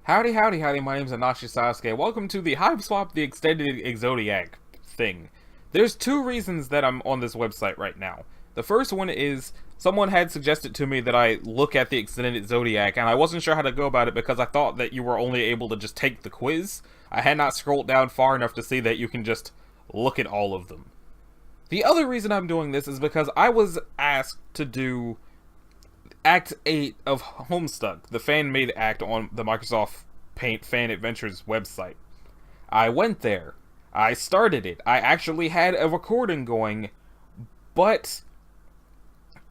Howdy, howdy, howdy, my name's Anashi Sasuke. Welcome to the Hiveswap, the extended Zodiac thing. There's two reasons that I'm on this website right now. The first one is, someone had suggested to me that I look at the extended Zodiac, and I wasn't sure how to go about it because I thought that you were only able to just take the quiz. I had not scrolled down far enough to see that you can just look at all of them. The other reason I'm doing this is because I was asked to do Act 8 of Homestuck, the fan-made act on the Microsoft Paint Fan Adventures website. I went there. I started it. I actually had a recording going, but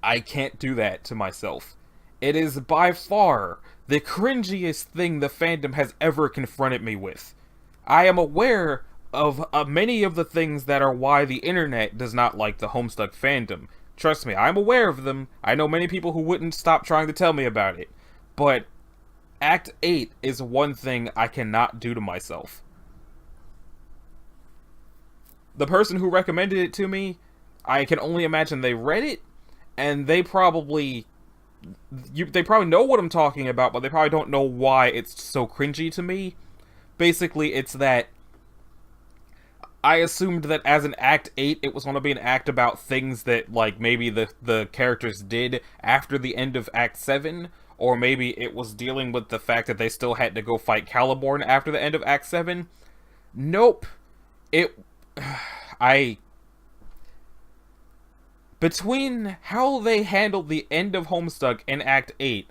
I can't do that to myself. It is by far the cringiest thing the fandom has ever confronted me with. I am aware of many of the things that are why the internet does not like the Homestuck fandom. Trust me, I'm aware of them. I know many people who wouldn't stop trying to tell me about it. But Act 8 is one thing I cannot do to myself. The person who recommended it to me, I can only imagine they read it, and they probably know what I'm talking about, but they probably don't know why it's so cringy to me. Basically, it's that I assumed that as an Act 8, it was going to be an act about things that, like, maybe the characters did after the end of Act 7, or maybe it was dealing with the fact that they still had to go fight Caliborn after the end of Act 7. Nope. Between how they handled the end of Homestuck in Act 8,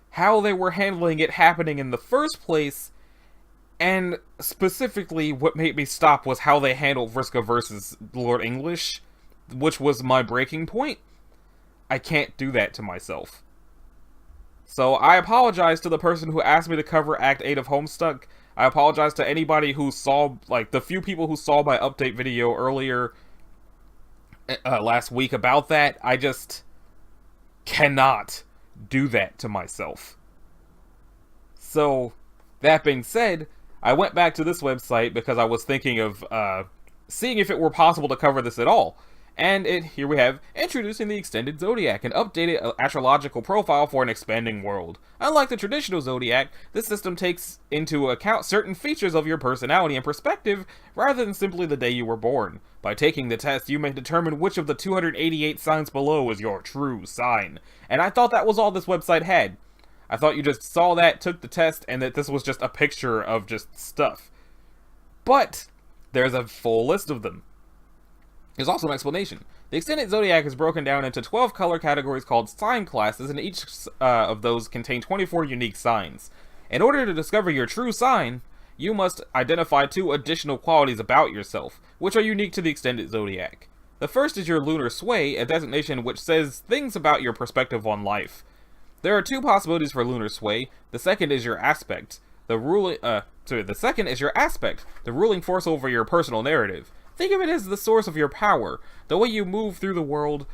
how they were handling it happening in the first place, and specifically, what made me stop was how they handled Vriska versus Lord English, which was my breaking point. I can't do that to myself. So I apologize to the person who asked me to cover Act 8 of Homestuck. I apologize to anybody who saw, like, the few people who saw my update video earlier last week about that. I just cannot do that to myself. So, that being said, I went back to this website because I was thinking of seeing if it were possible to cover this at all. And here we have, introducing the extended Zodiac, an updated astrological profile for an expanding world. Unlike the traditional Zodiac, this system takes into account certain features of your personality and perspective, rather than simply the day you were born. By taking the test, you may determine which of the 288 signs below is your true sign. And I thought that was all this website had. I thought you just saw that, took the test, and that this was just a picture of just stuff. But there's a full list of them. There's also an explanation. The extended Zodiac is broken down into 12 color categories called sign classes, and each of those contain 24 unique signs. In order to discover your true sign, you must identify 2 additional qualities about yourself, which are unique to the extended Zodiac. The first is your lunar sway, a designation which says things about your perspective on life. There are 2 possibilities for lunar sway. The second is your aspect. The second is your aspect, the ruling force over your personal narrative. Think of it as the source of your power, the way you move through the world.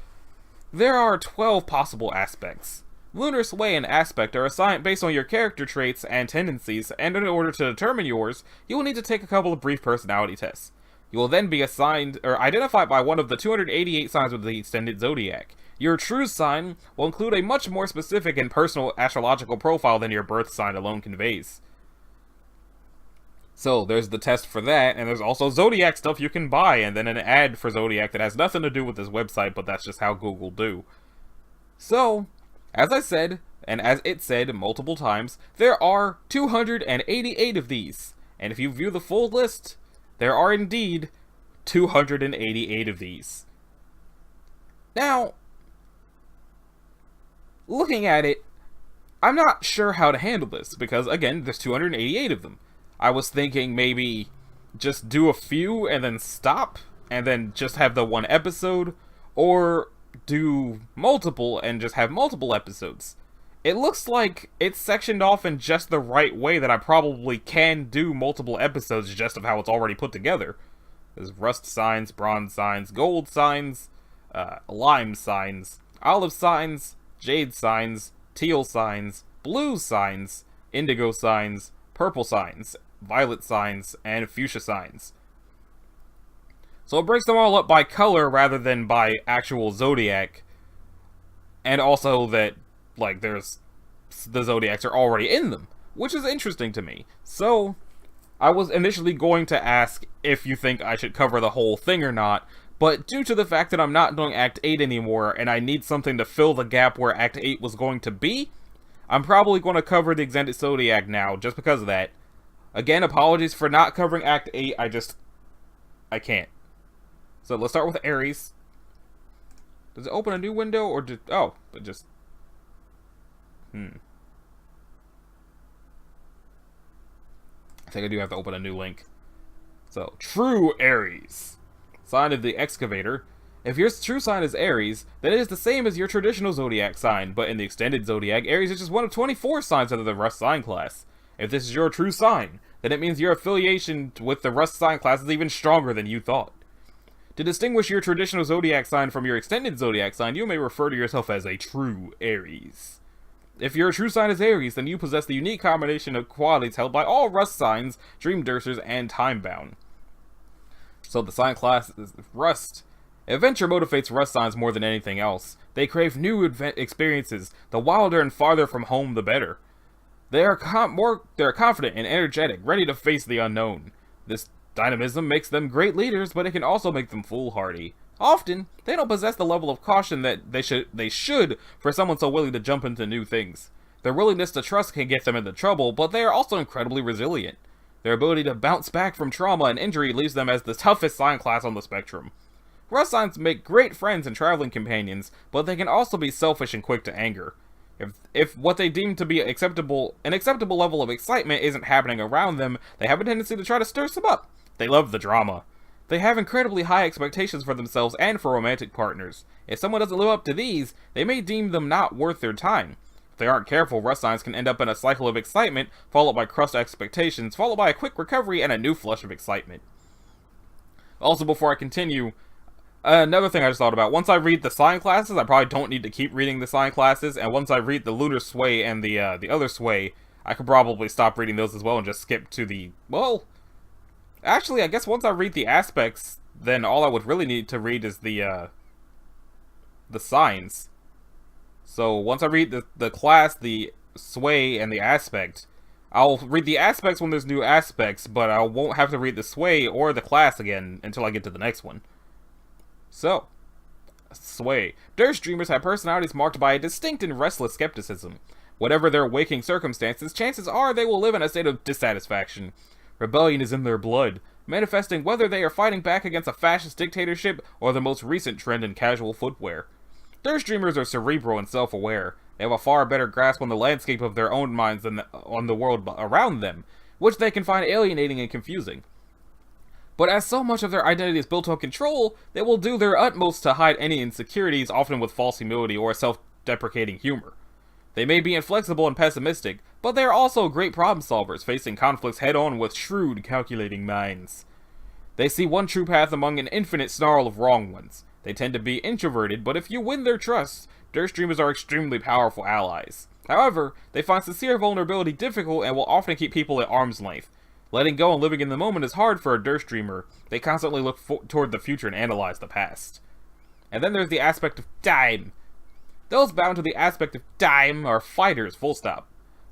There are 12 possible aspects. Lunar sway and aspect are assigned based on your character traits and tendencies, and in order to determine yours, you will need to take a couple of brief personality tests. You will then be assigned or identified by one of the 288 signs of the extended Zodiac. Your true sign will include a much more specific and personal astrological profile than your birth sign alone conveys. So, there's the test for that, and there's also Zodiac stuff you can buy, and then an ad for Zodiac that has nothing to do with this website, but that's just how Google do. So, as I said, and as it said multiple times, there are 288 of these. And if you view the full list, there are indeed 288 of these. Now, looking at it, I'm not sure how to handle this, because again, there's 288 of them. I was thinking maybe just do a few and then stop, and then just have the one episode, or do multiple and just have multiple episodes. It looks like it's sectioned off in just the right way that I probably can do multiple episodes just of how it's already put together. There's rust signs, bronze signs, gold signs, lime signs, olive signs, jade signs, teal signs, blue signs, indigo signs, purple signs, violet signs, and fuchsia signs. So it breaks them all up by color rather than by actual Zodiac. And also that, like, the Zodiacs are already in them. which is interesting to me. So, I was initially going to ask if you think I should cover the whole thing or not, but due to the fact that I'm not doing Act 8 anymore, and I need something to fill the gap where Act 8 was going to be, I'm probably going to cover the Extended Zodiac now, just because of that. Again, apologies for not covering Act 8, I can't. So let's start with Aries. Does it open a new window, or did... oh, it just... I think I do have to open a new link. So, True Aries. Sign of the Excavator. If your true sign is Aries, then it is the same as your traditional Zodiac sign, but in the Extended Zodiac, Aries is just one of 24 signs under the Rust sign class. If this is your true sign, then it means your affiliation with the Rust sign class is even stronger than you thought. To distinguish your traditional Zodiac sign from your Extended Zodiac sign, you may refer to yourself as a True Aries. If your true sign is Aries, then you possess the unique combination of qualities held by all Rust signs, Dream Dursers, and Timebound. So the sign class is Rust. Adventure motivates Rust signs more than anything else. They crave new experiences. The wilder and farther from home, the better. They are confident and energetic, ready to face the unknown. This dynamism makes them great leaders, but it can also make them foolhardy. Often, they don't possess the level of caution that they should for someone so willing to jump into new things. Their willingness to trust can get them into trouble, but they are also incredibly resilient. Their ability to bounce back from trauma and injury leaves them as the toughest sign class on the spectrum. Rust signs make great friends and traveling companions, but they can also be selfish and quick to anger. If what they deem to be an acceptable level of excitement isn't happening around them, they have a tendency to try to stir some up. They love the drama. They have incredibly high expectations for themselves and for romantic partners. If someone doesn't live up to these, they may deem them not worth their time. If they aren't careful, Rust signs can end up in a cycle of excitement, followed by crushed expectations, followed by a quick recovery and a new flush of excitement. Also, before I continue, another thing I just thought about, once I read the sign classes, I probably don't need to keep reading the sign classes, and once I read the Lunar Sway and the other Sway, I could probably stop reading those as well and just skip to the, well... actually, I guess once I read the aspects, then all I would really need to read is the signs. So, once I read the class, the sway, and the aspect, I'll read the aspects when there's new aspects, but I won't have to read the sway or the class again until I get to the next one. So, sway. Durst dreamers have personalities marked by a distinct and restless skepticism. Whatever their waking circumstances, chances are they will live in a state of dissatisfaction. Rebellion is in their blood, manifesting whether they are fighting back against a fascist dictatorship or the most recent trend in casual footwear. Durst dreamers are cerebral and self-aware. They have a far better grasp on the landscape of their own minds than on the world around them, which they can find alienating and confusing. But as so much of their identity is built on control, they will do their utmost to hide any insecurities, often with false humility or self-deprecating humor. They may be inflexible and pessimistic, but they are also great problem solvers, facing conflicts head-on with shrewd, calculating minds. They see one true path among an infinite snarl of wrong ones. They tend to be introverted, but if you win their trust, Durst dreamers are extremely powerful allies. However, they find sincere vulnerability difficult and will often keep people at arm's length. Letting go and living in the moment is hard for a Durst dreamer. They constantly look toward the future and analyze the past. And then there's the aspect of time. Those bound to the aspect of time are fighters, full stop.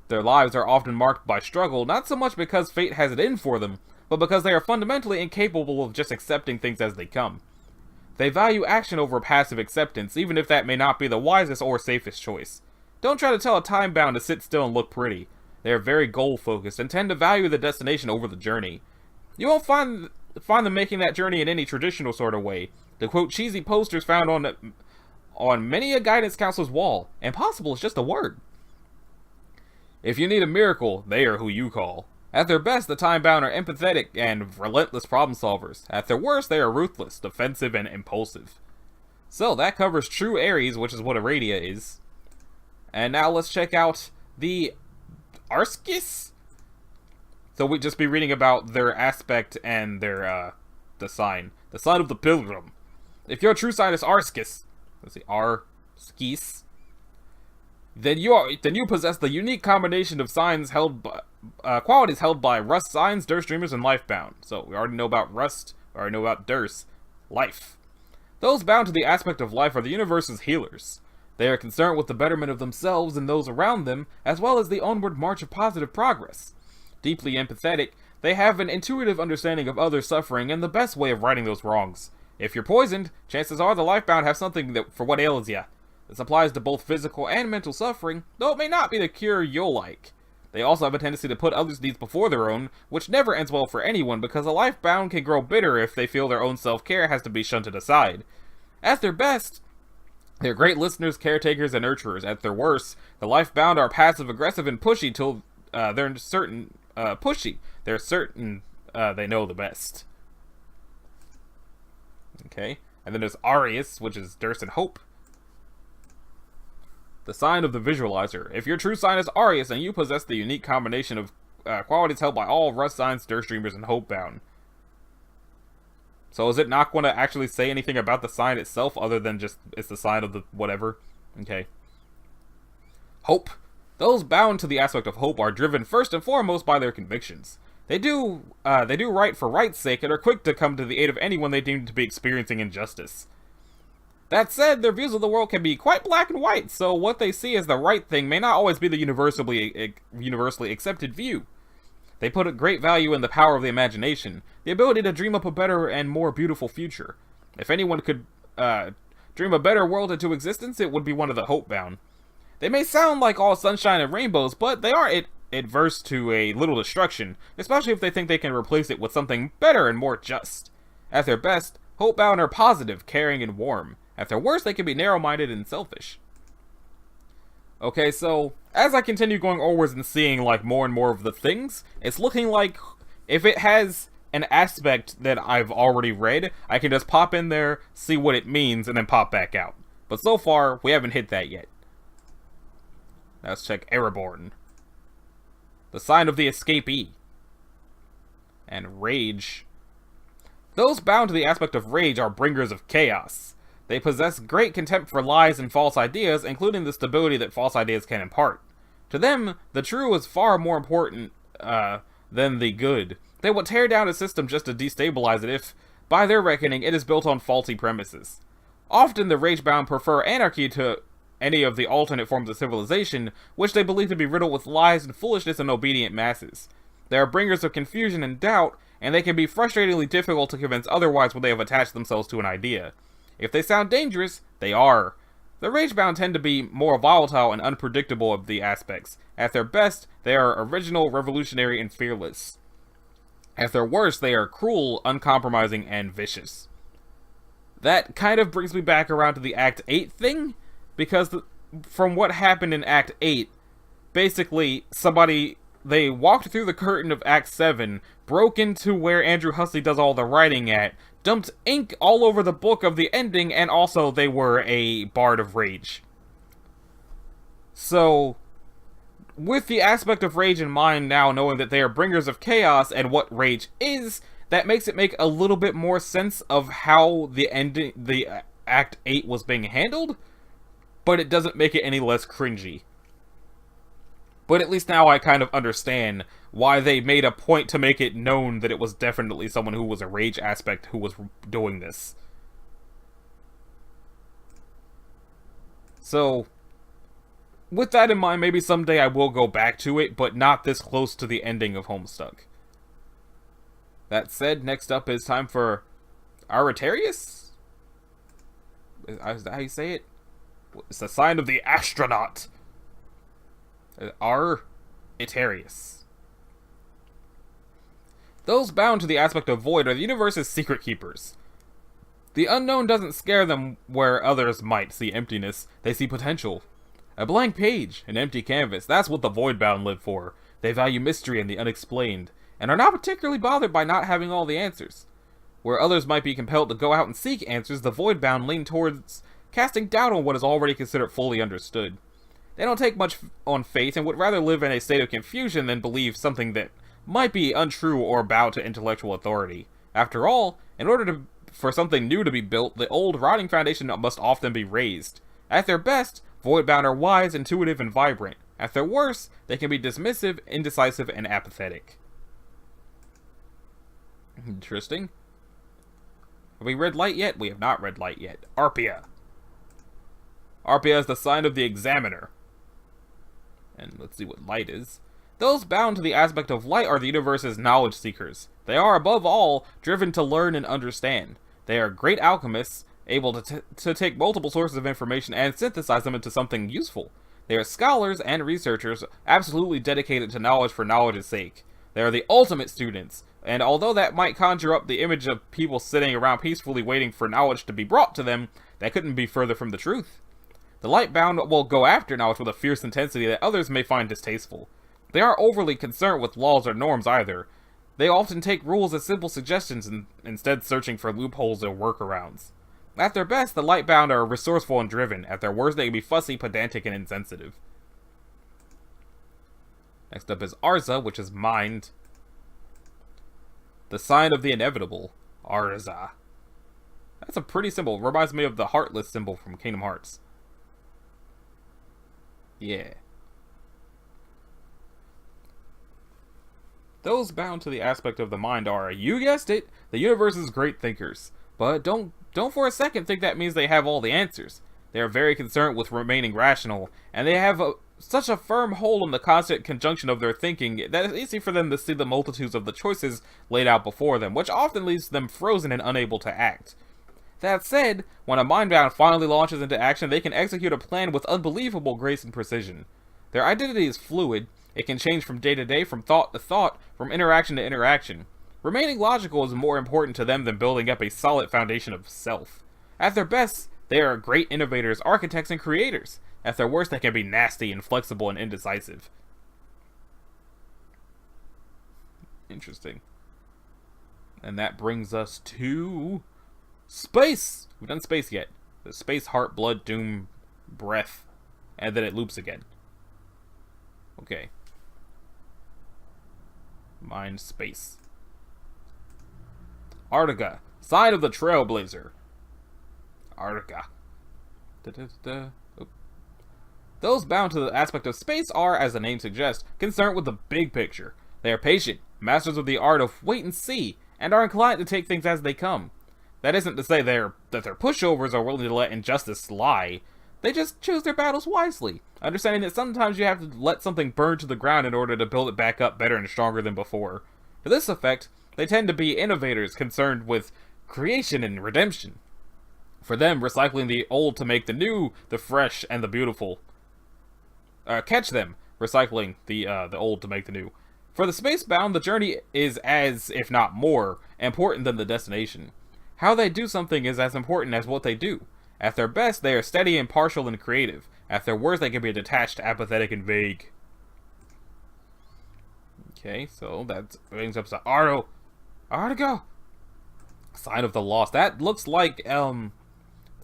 Their lives are often marked by struggle, not so much because fate has it in for them, but because they are fundamentally incapable of just accepting things as they come. They value action over passive acceptance, even if that may not be the wisest or safest choice. Don't try to tell a time-bound to sit still and look pretty. They are very goal-focused and tend to value the destination over the journey. You won't find them making that journey in any traditional sort of way. To quote cheesy posters found on many a guidance counselor's wall, impossible is just a word. If you need a miracle, they are who you call. At their best, the time-bound are empathetic and relentless problem solvers. At their worst, they are ruthless, defensive, and impulsive. So, that covers True Aries, which is what Aradia is. And now let's check out the Arskis? So we'd just be reading about their aspect and their, the sign. The sign of the Pilgrim. If your true sign is Arskis, let's see, Arskis, then you possess the unique combination of signs held by, qualities held by Rust signs, Durst dreamers, and Life-bound. So we already know about Rust, we already know about Durst. Life. Those bound to the aspect of life are the universe's healers. They are concerned with the betterment of themselves and those around them, as well as the onward march of positive progress. Deeply empathetic, they have an intuitive understanding of others' suffering and the best way of righting those wrongs. If you're poisoned, chances are the lifebound have something for what ails ya. This applies to both physical and mental suffering, though it may not be the cure you'll like. They also have a tendency to put others' needs before their own, which never ends well for anyone because a lifebound can grow bitter if they feel their own self-care has to be shunted aside. At their best, they're great listeners, caretakers, and nurturers. At their worst, the lifebound are passive-aggressive and pushy till they're certain they know the best. Okay, and then there's Arius, which is Durst and Hope. The sign of the visualizer. If your true sign is Arius, and you possess the unique combination of qualities held by all Rust signs, Durst Dreamers, and Hopebound. So is it not going to actually say anything about the sign itself other than just it's the sign of the whatever? Okay. Hope. Those bound to the aspect of hope are driven first and foremost by their convictions. They do right for right's sake and are quick to come to the aid of anyone they deem to be experiencing injustice. That said, their views of the world can be quite black and white, so what they see as the right thing may not always be the universally accepted view. They put a great value in the power of the imagination, the ability to dream up a better and more beautiful future. If anyone could dream a better world into existence, it would be one of the Hopebound. They may sound like all sunshine and rainbows, but they are adverse to a little destruction, especially if they think they can replace it with something better and more just. At their best, Hopebound are positive, caring, and warm. At their worst, they can be narrow-minded and selfish. Okay, so as I continue going onwards and seeing like more and more of the things, it's looking like if it has an aspect that I've already read, I can just pop in there, see what it means, and then pop back out. But so far, we haven't hit that yet. Now let's check Ereborn. The sign of the escapee. And Rage. Those bound to the aspect of rage are bringers of chaos. They possess great contempt for lies and false ideas, including the stability that false ideas can impart. To them, the true is far more important than the good. They will tear down a system just to destabilize it if, by their reckoning, it is built on faulty premises. Often the rage-bound prefer anarchy to any of the alternate forms of civilization, which they believe to be riddled with lies and foolishness and obedient masses. They are bringers of confusion and doubt, and they can be frustratingly difficult to convince otherwise when they have attached themselves to an idea. If they sound dangerous, they are. The rage-bound tend to be more volatile and unpredictable of the aspects. At their best, they are original, revolutionary, and fearless. At their worst, they are cruel, uncompromising, and vicious. That kind of brings me back around to the Act 8 thing, because from what happened in Act 8, basically, they walked through the curtain of Act 7, broke into where Andrew Hussey does all the writing at, dumped ink all over the book of the ending, and also they were a bard of rage. So, with the aspect of rage in mind now, knowing that they are bringers of chaos and what rage is, that makes it make a little bit more sense of how the Act 8 was being handled, but it doesn't make it any less cringy. But at least now I kind of understand why they made a point to make it known that it was definitely someone who was a rage aspect who was doing this. So, with that in mind, maybe someday I will go back to it, but not this close to the ending of Homestuck. That said, next up is time for Aritarius? Is that how you say it? It's the sign of the astronaut. Aritarius. Those bound to the aspect of void are the universe's secret keepers. The unknown doesn't scare them where others might see emptiness, they see potential. A blank page, an empty canvas, that's what the void-bound live for. They value mystery and the unexplained, and are not particularly bothered by not having all the answers. Where others might be compelled to go out and seek answers, the void-bound lean towards casting doubt on what is already considered fully understood. They don't take much on faith and would rather live in a state of confusion than believe something that might be untrue or bow to intellectual authority. After all, in order for something new to be built, the old rotting foundation must often be raised. At their best, voidbound are wise, intuitive, and vibrant. At their worst, they can be dismissive, indecisive, and apathetic. Interesting. Have we read Light yet? We have not read Light yet. Arpia. RP as the sign of the examiner. And let's see what light is. Those bound to the aspect of light are the universe's knowledge seekers. They are, above all, driven to learn and understand. They are great alchemists, able to take multiple sources of information and synthesize them into something useful. They are scholars and researchers, absolutely dedicated to knowledge for knowledge's sake. They are the ultimate students, and although that might conjure up the image of people sitting around peacefully waiting for knowledge to be brought to them, that couldn't be further from the truth. The Lightbound will go after knowledge with a fierce intensity that others may find distasteful. They aren't overly concerned with laws or norms either. They often take rules as simple suggestions instead searching for loopholes or workarounds. At their best, the Lightbound are resourceful and driven. At their worst, they can be fussy, pedantic, and insensitive. Next up is Arza, which is mind. The sign of the inevitable. Arza. That's a pretty symbol. Reminds me of the Heartless symbol from Kingdom Hearts. Yeah. Those bound to the aspect of the mind are, you guessed it, the universe's great thinkers. But don't for a second think that means they have all the answers. They are very concerned with remaining rational, and they have such a firm hold on the constant conjunction of their thinking that it's easy for them to see the multitudes of the choices laid out before them, which often leaves them frozen and unable to act. That said, when a mindbound finally launches into action, they can execute a plan with unbelievable grace and precision. Their identity is fluid. It can change from day to day, from thought to thought, from interaction to interaction. Remaining logical is more important to them than building up a solid foundation of self. At their best, they are great innovators, architects, and creators. At their worst, they can be nasty, inflexible, and indecisive. Interesting. And that brings us to space! We've done space yet. The space, heart, blood, doom, breath, and then it loops again. Okay. Mind, space. Artica, sign of the Trailblazer. Artica. Those bound to the aspect of space are, as the name suggests, concerned with the big picture. They are patient, masters of the art of wait and see, and are inclined to take things as they come. That isn't to say that they're pushovers or willing to let injustice slide. They just choose their battles wisely, understanding that sometimes you have to let something burn to the ground in order to build it back up better and stronger than before. To this effect, they tend to be innovators concerned with creation and redemption. For them, recycling the old to make the new, the fresh, and the beautiful. Catch them, recycling the old to make the new. For the spacebound, the journey is as, if not more, important than the destination. How they do something is as important as what they do. At their best, they are steady, impartial, and creative. At their worst, they can be detached, apathetic, and vague. Okay, so that brings up to Artigo! Sign of the Lost. That looks like, the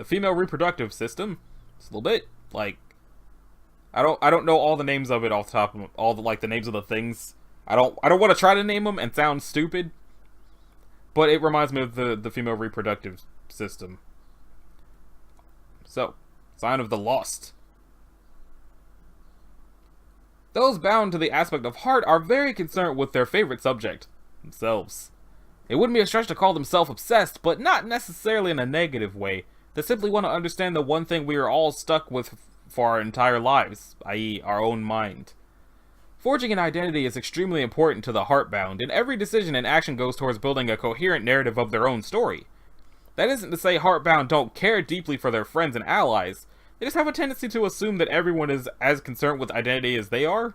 female reproductive system. It's a little bit, like, I don't know all the names of it off the top of all the, like, the names of the things. I don't want to try to name them and sound stupid. But it reminds me of the female reproductive system. So, sign of the Lost. Those bound to the aspect of heart are very concerned with their favorite subject, themselves. It wouldn't be a stretch to call them self-obsessed, but not necessarily in a negative way. They simply want to understand the one thing we are all stuck with for our entire lives, i.e. our own mind. Forging an identity is extremely important to the heartbound, and every decision and action goes towards building a coherent narrative of their own story. That isn't to say heartbound don't care deeply for their friends and allies. They just have a tendency to assume that everyone is as concerned with identity as they are.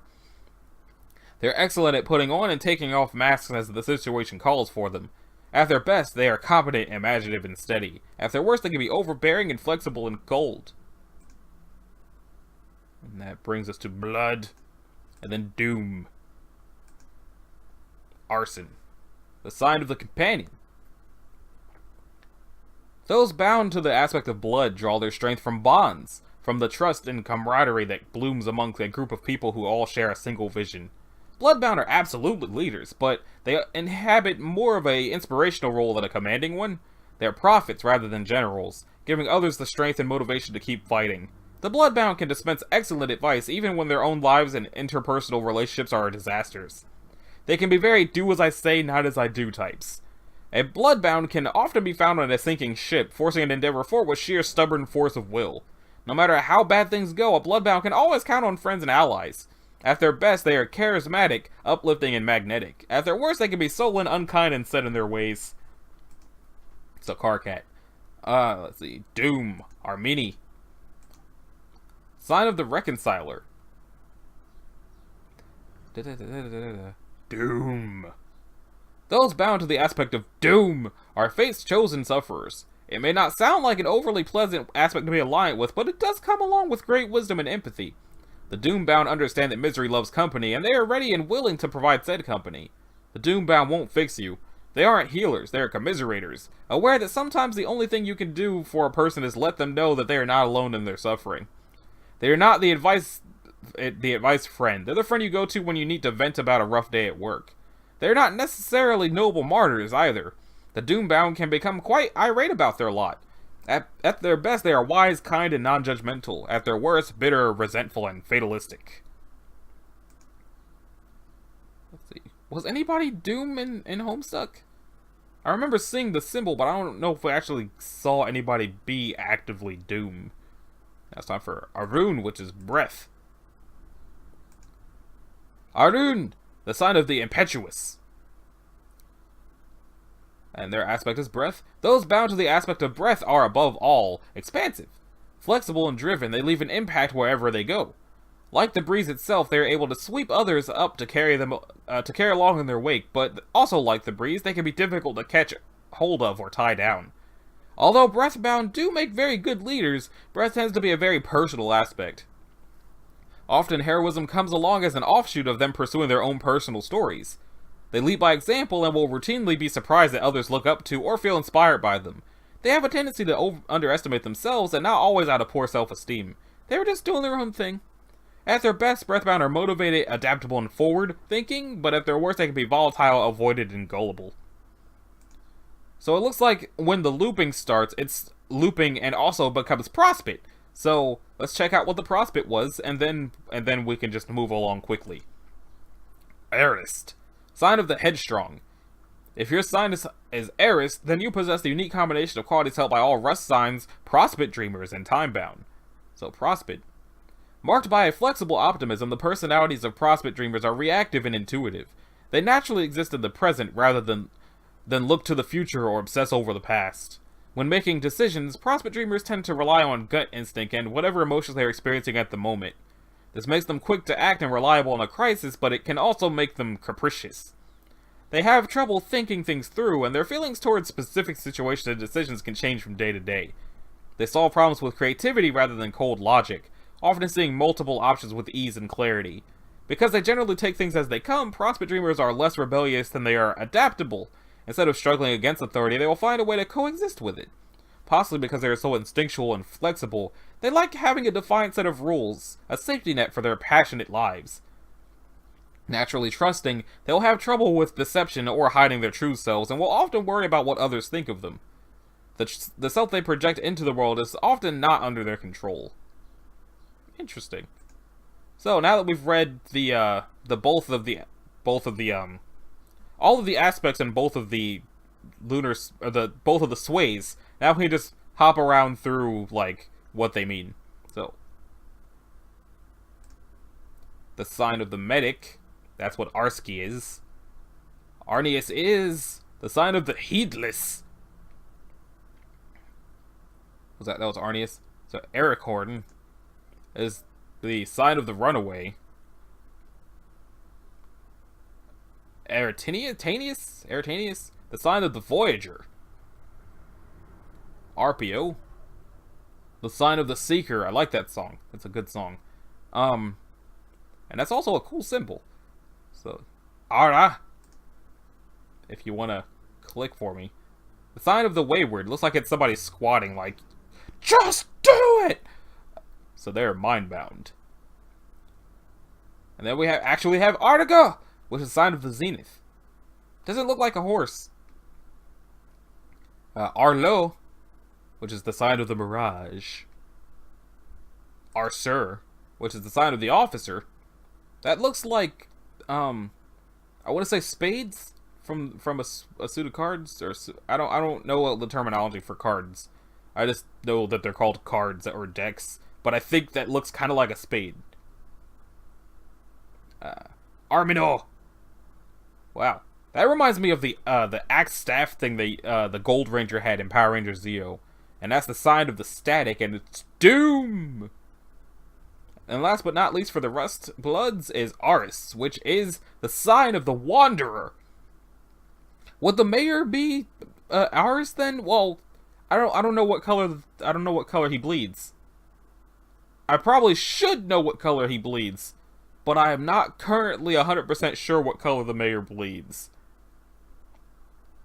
They're excellent at putting on and taking off masks as the situation calls for them. At their best, they are competent, imaginative, and steady. At their worst, they can be overbearing, inflexible, and cold. And that brings us to blood. And then doom. Arson. The sign of the companion. Those bound to the aspect of blood draw their strength from bonds, from the trust and camaraderie that blooms amongst a group of people who all share a single vision. Bloodbound are absolutely leaders, but they inhabit more of an inspirational role than a commanding one. They're prophets rather than generals, giving others the strength and motivation to keep fighting. The Bloodbound can dispense excellent advice even when their own lives and interpersonal relationships are disasters. They can be very do as I say, not as I do types. A Bloodbound can often be found on a sinking ship, forcing an endeavor forward with sheer stubborn force of will. No matter how bad things go, a Bloodbound can always count on friends and allies. At their best, they are charismatic, uplifting, and magnetic. At their worst, they can be sullen, unkind, and set in their ways. So, Carcat. Let's see. Doom. Armini. Sign of the Reconciler. Doom. Those bound to the aspect of doom are fate's chosen sufferers. It may not sound like an overly pleasant aspect to be aligned with, but it does come along with great wisdom and empathy. The Doombound understand that misery loves company, and they are ready and willing to provide said company. The Doombound won't fix you. They aren't healers, they are commiserators, aware that sometimes the only thing you can do for a person is let them know that they are not alone in their suffering. They are not the advice friend. They're the friend you go to when you need to vent about a rough day at work. They're not necessarily noble martyrs either. The Doombound can become quite irate about their lot. At their best, they are wise, kind, and non-judgmental. At their worst, bitter, resentful, and fatalistic. Let's see. Was anybody Doom in Homestuck? I remember seeing the symbol, but I don't know if we actually saw anybody be actively Doom. Now it's time for Arun, which is breath. Arun, the sign of the impetuous. And their aspect is breath. Those bound to the aspect of breath are, above all, expansive. Flexible and driven, they leave an impact wherever they go. Like the breeze itself, they are able to sweep others up to carry along in their wake, but also like the breeze, they can be difficult to catch hold of or tie down. Although breath-bound do make very good leaders, breath tends to be a very personal aspect. Often heroism comes along as an offshoot of them pursuing their own personal stories. They lead by example and will routinely be surprised that others look up to or feel inspired by them. They have a tendency to underestimate themselves and not always out of poor self-esteem. They were just doing their own thing. At their best, breathbound are motivated, adaptable, and forward-thinking, but at their worst they can be volatile, avoided, and gullible. So it looks like when the looping starts, it's looping and also becomes prospect. So let's check out what the prospect was, and then we can just move along quickly. Arist. Sign of the headstrong. If your sign is Arist, then you possess the unique combination of qualities held by all Rust signs, Prospect Dreamers, and Timebound. So Prospect. Marked by a flexible optimism, the personalities of Prospect Dreamers are reactive and intuitive. They naturally exist in the present rather than look to the future or obsess over the past. When making decisions, Prospect Dreamers tend to rely on gut instinct and whatever emotions they are experiencing at the moment. This makes them quick to act and reliable in a crisis, but it can also make them capricious. They have trouble thinking things through, and their feelings towards specific situations and decisions can change from day to day. They solve problems with creativity rather than cold logic, often seeing multiple options with ease and clarity. Because they generally take things as they come, Prospect Dreamers are less rebellious than they are adaptable. Instead of struggling against authority, they will find a way to coexist with it. Possibly because they are so instinctual and flexible, they like having a defined set of rules, a safety net for their passionate lives. Naturally trusting, they will have trouble with deception or hiding their true selves, and will often worry about what others think of them. The self they project into the world is often not under their control. Interesting. So now that we've read all of the aspects and both of the both of the sways, now we can just hop around through like what they mean. So the sign of the medic, that's what Arski is. Arnius is the sign of the heedless. That was Arnius. So Erichorn is the sign of the runaway. Eritanius, the sign of the voyager. Arpio, the sign of the seeker. I like that song. It's a good song. And that's also a cool symbol. So, Ara, if you want to click for me. The sign of the wayward. Looks like it's somebody squatting like, just do it! So they're mind-bound. And then we actually have Artiga, which is the sign of the zenith. Doesn't look like a horse. Arlo, which is the sign of the mirage. Arsur, which is the sign of the officer. That looks like, I want to say spades from a suit of cards, or I don't know the terminology for cards. I just know that they're called cards or decks. but I think that looks kind of like a spade. Armino. Wow, that reminds me of the axe staff thing the Gold Ranger had in Power Rangers Zeo, and that's the sign of the static, and it's doom. And last but not least for the Rust Bloods is Aris, which is the sign of the Wanderer. Would the mayor be Aris then? Well, I don't know what color he bleeds. I probably should know what color he bleeds, but I am not currently 100% sure what color the mayor bleeds.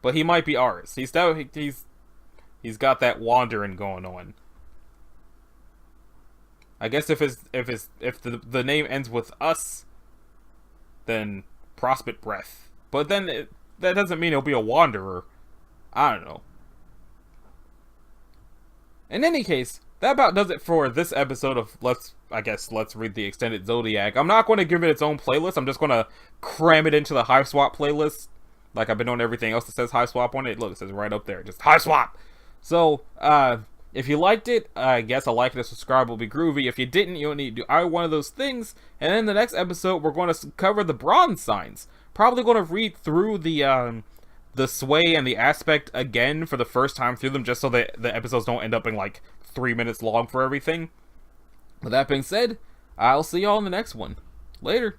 But he might be Aris. He's got that wandering going on. I guess if the name ends with us, then Prospect Breath. But then that doesn't mean he'll be a wanderer. I don't know. In any case, that about does it for this episode of Let's Read the Extended Zodiac. I'm not going to give it its own playlist. I'm just going to cram it into the Hiveswap playlist, like I've been on everything else that says Hiveswap on it. Look, it says right up there, just Hiveswap. So, if you liked it, I guess a like and a subscribe will be groovy. If you didn't, you'll need to do either one of those things. And in the next episode, we're going to cover the bronze signs. Probably going to read through the sway and the aspect again for the first time through them, just so that the episodes don't end up being like 3 minutes long for everything. With that being said, I'll see y'all in the next one. Later.